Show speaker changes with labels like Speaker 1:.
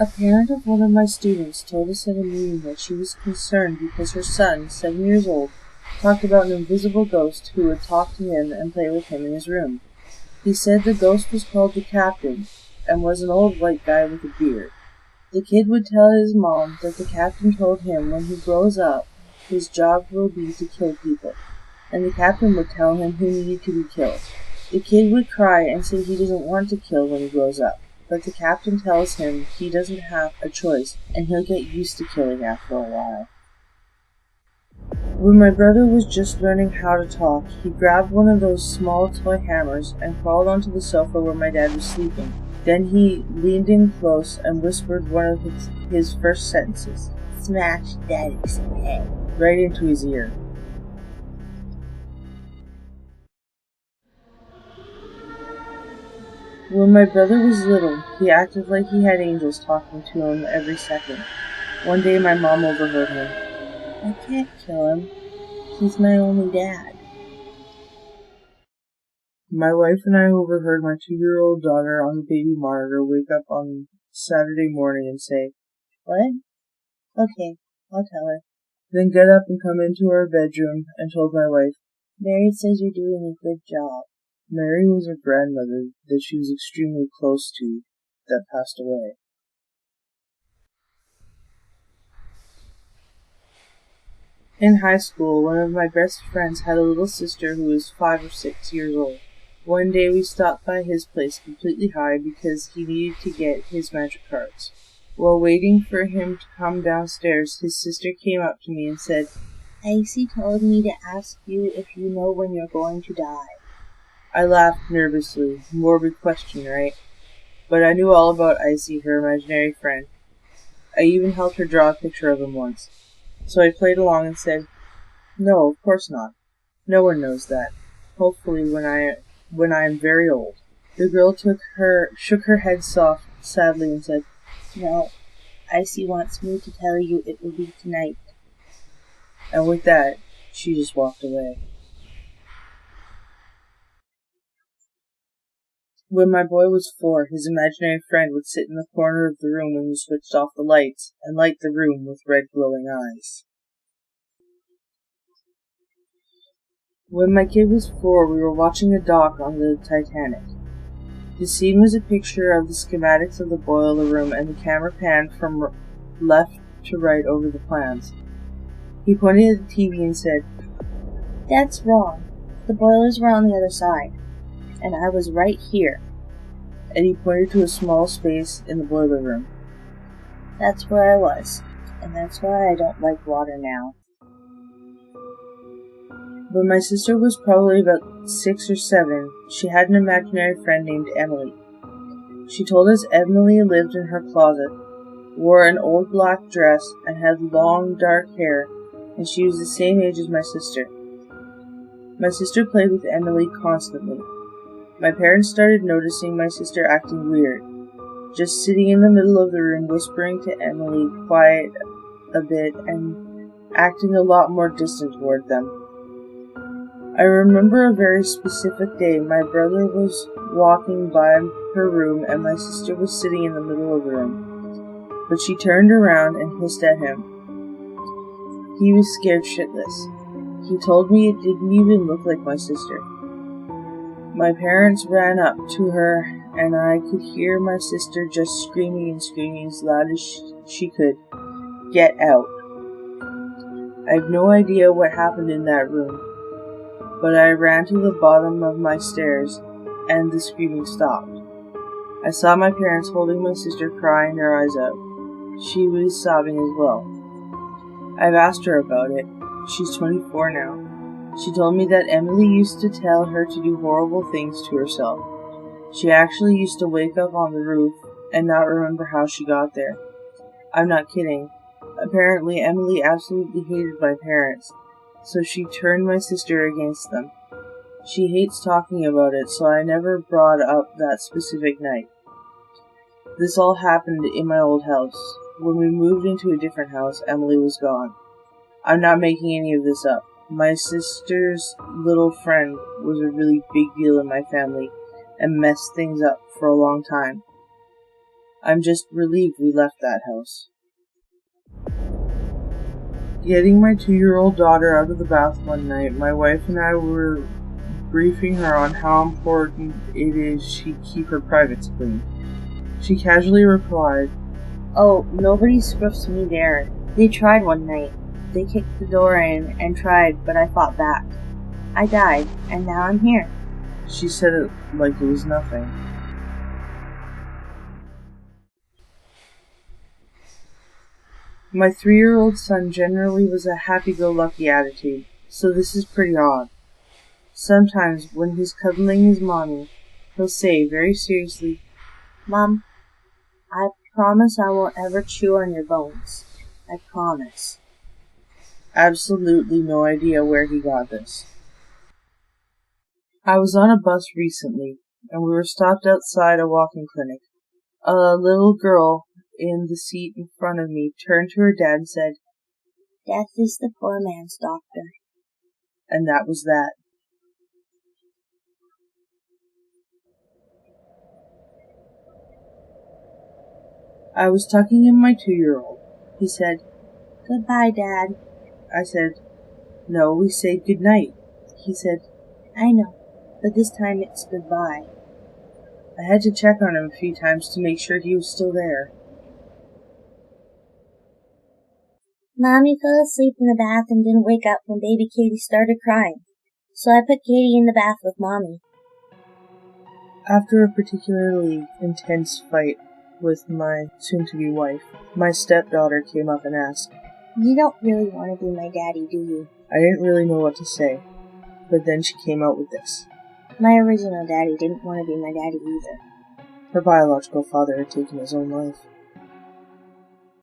Speaker 1: A parent of one of my students told us at a meeting that she was concerned because her son, 7 years old, talked about an invisible ghost who would talk to him and play with him in his room. He said the ghost was called the Captain and was an old white guy with a beard. The kid would tell his mom that the captain told him when he grows up, his job will be to kill people, and the captain would tell him who needed to be killed. The kid would cry and say he doesn't want to kill when he grows up, but the captain tells him he doesn't have a choice and he'll get used to killing after a while. When my brother was just learning how to talk, he grabbed one of those small toy hammers and crawled onto the sofa where my dad was sleeping. Then he leaned in close and whispered one of his first sentences, "Smash Daddy's head," right into his ear. When my brother was little, he acted like he had angels talking to him every second. One day my mom overheard him. "I can't kill him. He's my only dad." My wife and I overheard my 2-year-old daughter on the baby monitor wake up on Saturday morning and say, "What? Okay, I'll tell her." Then get up and come into our bedroom and told my wife, "Mary says you're doing a good job." Mary was a grandmother that she was extremely close to that passed away. In high school, one of my best friends had a little sister who was 5 or 6 years old. One day we stopped by his place completely high because he needed to get his magic cards. While waiting for him to come downstairs, his sister came up to me and said, "Icy told me to ask you if you know when you're going to die." I laughed nervously. Morbid question, right? But I knew all about Icy, her imaginary friend. I even helped her draw a picture of him once. So I played along and said, "No, of course not. No one knows that. Hopefully when I am very old." The girl shook her head sadly and said, "No, Icy wants me to tell you it will be tonight." And with that, she just walked away. When my boy was 4, his imaginary friend would sit in the corner of the room when you switched off the lights and light the room with red glowing eyes. When my kid was 4, we were watching a doc on the Titanic. The scene was a picture of the schematics of the boiler room and the camera panned from left to right over the plans. He pointed at the TV and said, "That's wrong. The boilers were on the other side. And I was right here." And he pointed to a small space in the boiler room. "That's where I was. And that's why I don't like water now." When my sister was probably about 6 or 7, she had an imaginary friend named Emily. She told us Emily lived in her closet, wore an old black dress, and had long dark hair, and she was the same age as my sister. My sister played with Emily constantly. My parents started noticing my sister acting weird, just sitting in the middle of the room whispering to Emily quiet a bit and acting a lot more distant toward them. I remember a very specific day. My brother was walking by her room and my sister was sitting in the middle of the room, but she turned around and hissed at him. He was scared shitless. He told me it didn't even look like my sister. My parents ran up to her, and I could hear my sister just screaming and screaming as loud as she could, "Get out!" I have no idea what happened in that room, but I ran to the bottom of my stairs, and the screaming stopped. I saw my parents holding my sister crying her eyes out. She was sobbing as well. I've asked her about it. She's 24 now. She told me that Emily used to tell her to do horrible things to herself. She actually used to wake up on the roof and not remember how she got there. I'm not kidding. Apparently, Emily absolutely hated my parents, so she turned my sister against them. She hates talking about it, so I never brought up that specific night. This all happened in my old house. When we moved into a different house, Emily was gone. I'm not making any of this up. My sister's little friend was a really big deal in my family and messed things up for a long time. I'm just relieved we left that house. Getting my 2-year-old daughter out of the bath one night, my wife and I were briefing her on how important it is she keep her privates clean. She casually replied,
Speaker 2: "Oh, nobody scruffs me there. They tried one night. They kicked the door in and tried, but I fought back. I died, and now I'm here."
Speaker 1: She said it like it was nothing. My 3-year-old son generally was a happy-go-lucky attitude, so this is pretty odd. Sometimes, when he's cuddling his mommy, he'll say very seriously,
Speaker 2: "Mom, I promise I won't ever chew on your bones. I promise."
Speaker 1: Absolutely no idea where he got this. I was on a bus recently, and we were stopped outside a walking clinic. A little girl in the seat in front of me turned to her dad and said,
Speaker 2: "Death is the poor man's doctor."
Speaker 1: And that was that. I was tucking in my 2-year-old. He said,
Speaker 2: "Goodbye, Dad."
Speaker 1: I said, "No, we say good night." He said,
Speaker 2: "I know, but this time it's goodbye."
Speaker 1: I had to check on him a few times to make sure he was still there.
Speaker 2: Mommy fell asleep in the bath and didn't wake up when baby Katie started crying, so I put Katie in the bath with Mommy.
Speaker 1: After a particularly intense fight with my soon-to-be wife, my stepdaughter came up and asked,
Speaker 2: "You don't really want to be my daddy, do you?"
Speaker 1: I didn't really know what to say, but then she came out with this.
Speaker 2: My original daddy didn't want to be my daddy either.
Speaker 1: Her biological father had taken his own life.